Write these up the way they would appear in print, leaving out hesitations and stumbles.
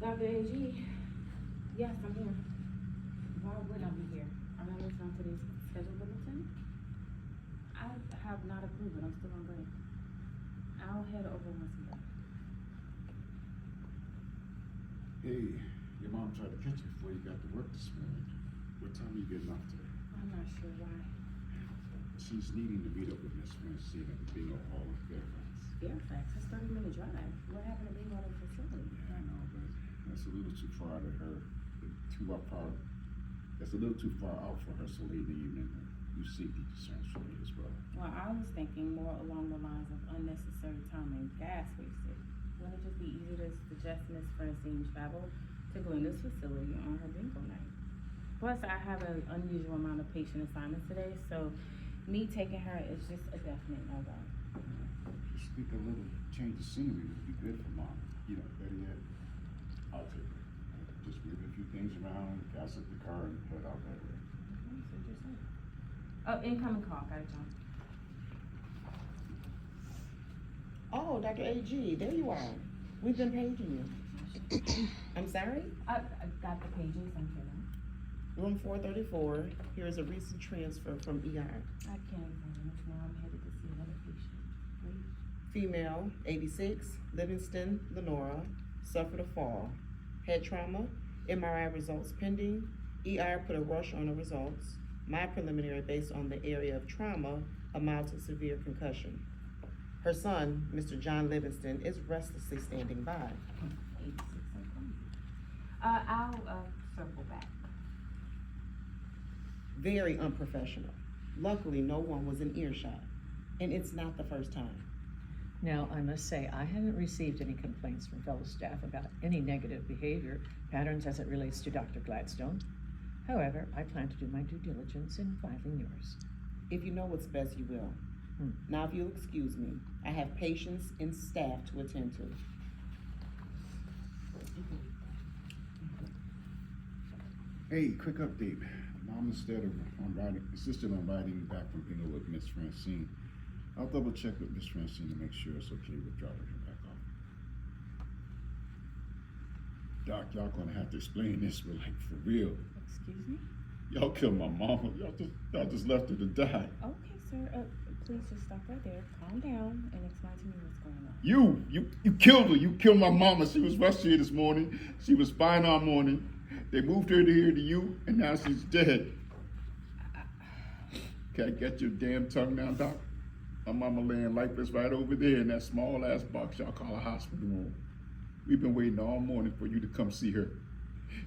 Dr. AG, yes, I'm here. Why would I be here? I'm not listening to today's schedule bulletin. I have not approved it, I'm still on break. I'll head over once I'm done. Hey, your mom tried to catch you before you got to work this morning. What time are you getting off today? I'm not sure why. She's needing to meet up with Miss Francine at the Bingo Hall in Fairfax. Fairfax, it's 30-minute drive. What happened to being on a facility? Yeah, I know, but that's a little too far to her. That's a little too far out for her so late in the evening. You safety concerns for me as well. Well, I was thinking more along the lines of unnecessary time and gas wasted. Wouldn't it just be easier to suggest Miss Francine travel to Glenda's facility on her bingo night? Plus, I have an unusual amount of patient assignments today, so me taking her is just a definite no-go. Just think a little change of scenery would be good for mom. You know, better yet, I'll take her. Just move a few things around, gas up the car, and head out that way. Oh, incoming call, got it, John. Oh, Dr. AG, there you are. We've been paging you. I'm sorry? I got the pages, I'm here now. Room 434. Here's a recent transfer from ER. I can't examine this now, I'm headed to see another patient. Wait. Female, 86, Livingston, Lenora, suffered a fall. Head trauma, MRI results pending. ER put a rush on the results. My preliminary based on the area of trauma, a mild to severe concussion. Her son, Mr. John Livingston, is restlessly standing by. 86, I'll circle back. Very unprofessional. Luckily, no one was in earshot, and it's not the first time. Now, I must say, I haven't received any complaints from fellow staff about any negative behavior patterns as it relates to Dr. Gladstone. However, I plan to do my due diligence in filing yours. If you know what's best, you will. Now, if you'll excuse me, I have patients and staff to attend to. Hey, quick update. Mom, insisted on riding back from Bingo with Miss Francine. I'll double check with Miss Francine to make sure it's okay with dropping her back off. Doc, y'all gonna have to explain this, but like for real. Excuse me? Y'all killed my mama. Y'all just left her to die. Okay, sir, please just stop right there, calm down, and explain to me what's going on. You killed her. You killed my mama. She was rushed here this morning. She was fine all morning. They moved her here to you, and now she's dead. Can I get your damn tongue down, Doc? My mama laying lifeless right over there in that small ass box y'all call a hospital room. We've been waiting all morning for you to come see her.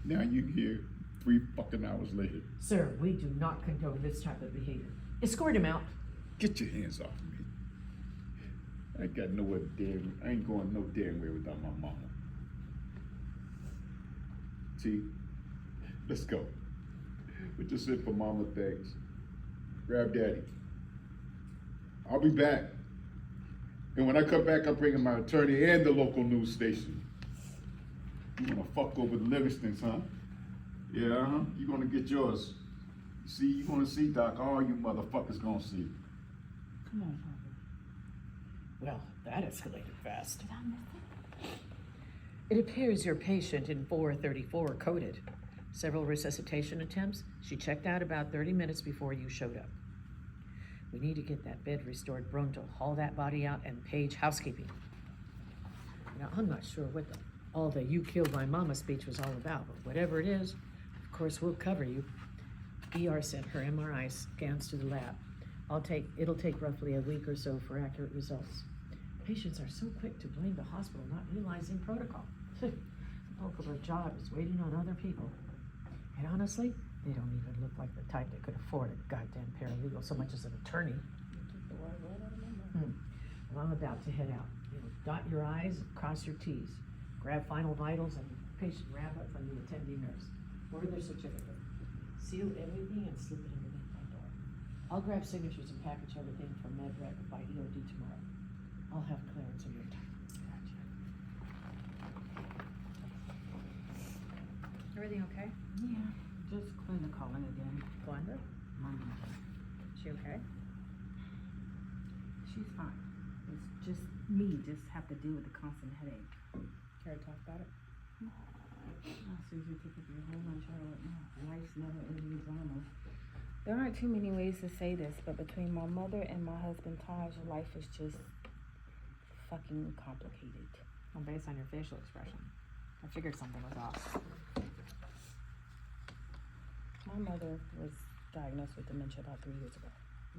Now you here 3 fucking hours later. Sir, we do not condone this type of behavior. Escort him out. Get your hands off of me. I ain't got nowhere I ain't going no damn way without my mama. T, let's go. We just sit for mama things. Grab daddy. I'll be back. And when I come back, I'm bringing my attorney and the local news station. You wanna fuck over the Livingstons, huh? Yeah, huh? You gonna get yours. See, you gonna see, Doc, all you motherfuckers gonna see. Come on, Papa. Well, that escalated fast. Did I miss it? It appears your patient in 434 coded. Several resuscitation attempts. She checked out about 30 minutes before you showed up. We need to get that bed restored pronto, haul that body out, and page housekeeping. Now, I'm not sure what all the "you killed my mama" speech was all about, but whatever it is, of course, we'll cover you. ER sent her MRI scans to the lab. It'll take roughly a week or so for accurate results. Patients are so quick to blame the hospital, not realizing protocol. The bulk of her job is waiting on other people. And honestly, they don't even look like the type that could afford a goddamn paralegal so much as an attorney. Well, I'm about to head out. Dot your I's, cross your T's. Grab final vitals and patient wrap-up from the attending nurse. Order their certificate. Seal everything and slip it underneath my door. I'll grab signatures and package everything for MedRec by EOD tomorrow. I'll have clearance of your time. Everything okay? Yeah, just Glenda calling again. Glenda? Monday. She okay? She's fine. It's just me, just have to deal with the constant headache. Care to talk about it? It's never ending drama. There aren't too many ways to say this, but between my mother and my husband Taj, life is just fucking complicated. Well, based on your facial expression, I figured something was off. My mother was diagnosed with dementia about 3 years ago.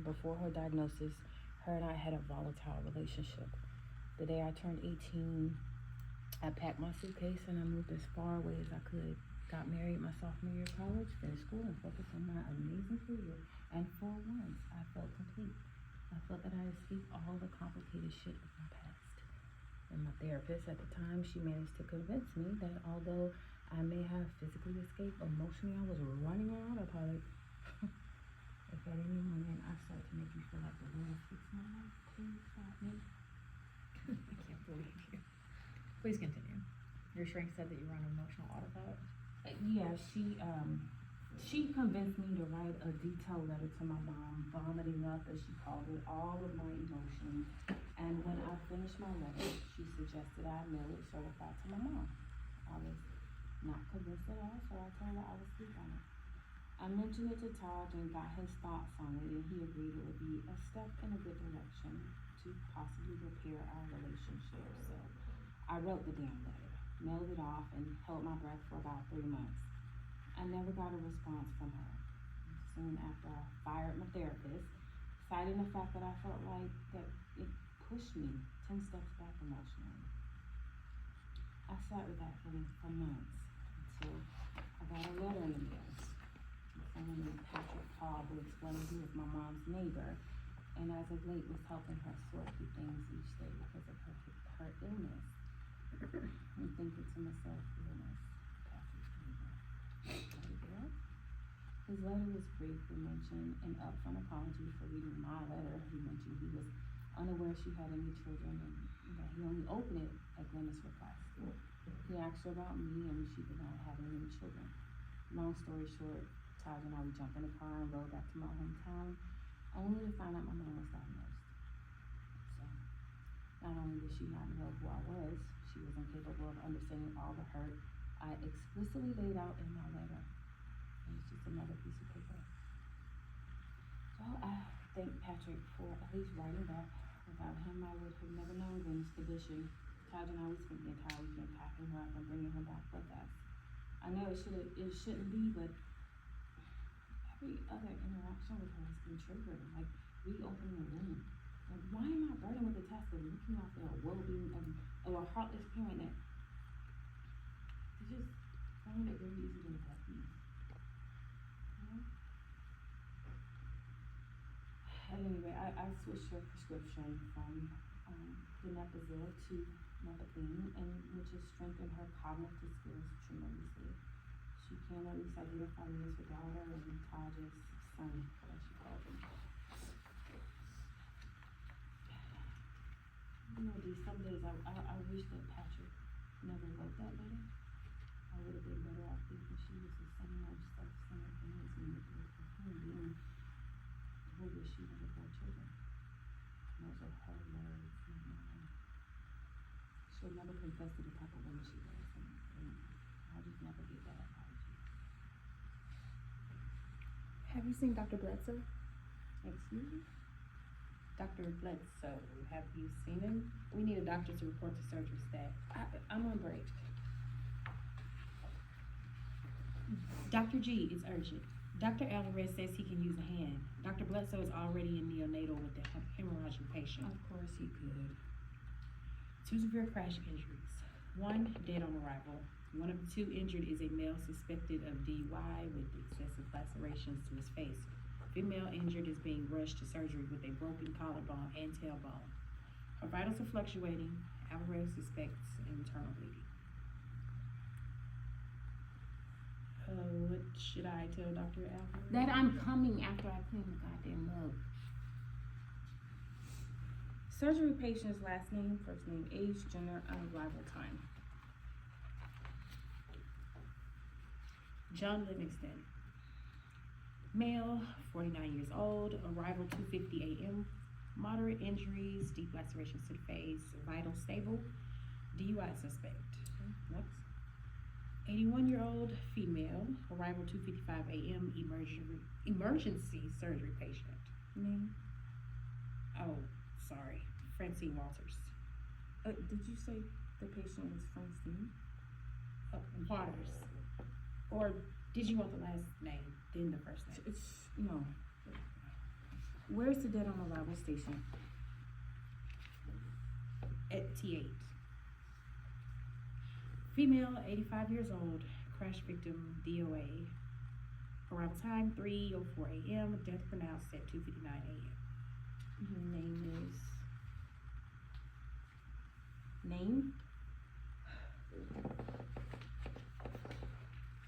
Before her diagnosis, her and I had a volatile relationship. The day I turned 18, I packed my suitcase and I moved as far away as I could. Got married my sophomore year of college, finished school, and focused on my amazing career. And for once, I felt complete. I felt that I had escaped all the complicated shit of my past. And my therapist at the time, she managed to convince me that although I may have physically escaped, emotionally I was running around a pilot. If at any moment I start to make you feel like the Lord fix my life, please stop me. I can't believe you. Please continue. Your shrink said that you were on emotional autopilot. Yeah, she convinced me to write a detailed letter to my mom, vomiting up, as she called it, all of my emotions. And when I finished my letter, she suggested I mail it certified to my mom. I was not convinced at all, so I told her I would sleep on it. I mentioned it to Todd and got his thoughts on it, and he agreed it would be a step in a good direction to possibly repair our relationship. So I wrote the damn letter, mailed it off, and held my breath for about 3 months. I never got a response from her. Soon after, I fired my therapist, citing the fact that I felt like that it pushed me 10 steps back emotionally. I sat with that feeling for months until I got a letter in the mail. Someone named Patrick called who explained he was my mom's neighbor, and as of late was helping her sort through things each day because of her illness. I'm thinking to myself, illness, Patrick's neighbor. Hey girl. His letter was brief. He mentioned an upfront apology for reading my letter. He mentioned he was unaware she had any children and that he only opened it at Glenda's request. He asked her about me and she did not have any children. Long story short, Taj and I, we jumped in the car and rode back to my hometown, only to find out my mom was diagnosed. So, not only did she not know who I was, she was incapable of understanding all the hurt I explicitly laid out in my letter. It was just another piece of paper. So I thank Patrick for at least writing back. Without him, I would have never known Gwen's condition. Taj and I, we spent the entire weekend packing her up and bringing her back with us. I know it shouldn't be, but every other interaction with her has been triggering, like reopening a wound. Like, why am I burdened with the task of looking out for the well-being of a heartless parent that just found it very easy to neglect me? You know? At any rate, I switched her prescription from donepezil to methadone, and which has strengthened her cognitive skills tremendously. She can at least identify me as her daughter and Taj's son, as she called him. You know, Dee, some days I wish that Patrick never wrote that letter. I would have been better off thinking she was the same old self-centered feelings manipulative human being who wished she never bore children. And those are her words, not mine. She'll never confess to the type of woman she was, and I'll just never get that apology. Have you seen Dr. Bledsoe? Excuse me? Dr. Bledsoe, have you seen him? We need a doctor to report to surgery staff. I'm on break. Dr. G, it's urgent. Dr. Alvarez says he can use a hand. Dr. Bledsoe is already in neonatal with the hemorrhaging patient. Of course he could. 2 severe crash injuries. 1 dead on arrival. One of the 2 injured is a male suspected of DUI with excessive lacerations to his face. Female injured is being rushed to surgery with a broken collarbone and tailbone. Her vitals are fluctuating. Alvarez suspects internal bleeding. What should I tell Dr. Alvarez? That I'm coming after I clean the goddamn mug. Surgery patient's last name, first name, age, gender, arrival time. John Livingston. Male, 49 years old, arrival 2:50 a.m. Moderate injuries, deep lacerations to the face, vital stable, DUI suspect. Next. 81-year-old female, arrival 2:55 a.m. Emergency surgery patient. Name? Oh, sorry, Francine Walters. Did you say the patient was Francine? Waters. Or did you want the last name, then the first name? No. Where's the dead on arrival station? At T8. Female, 85 years old, crash victim, DOA. Arrival time 3:04 a.m. Death pronounced at 2:59 a.m. Her name is. Name?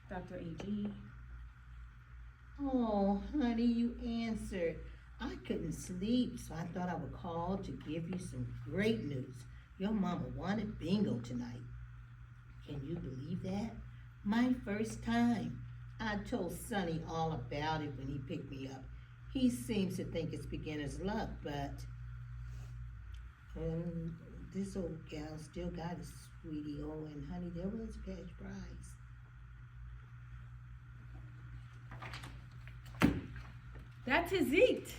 Dr. A.G. Oh, honey, you answered. I couldn't sleep, so I thought I would call to give you some great news. Your mama wanted bingo tonight. Can you believe that? My first time. I told Sonny all about it when he picked me up. He seems to think it's beginner's luck, but this old gal still got his sweetie. Oh, and honey, there was a cash prize. That's his eat.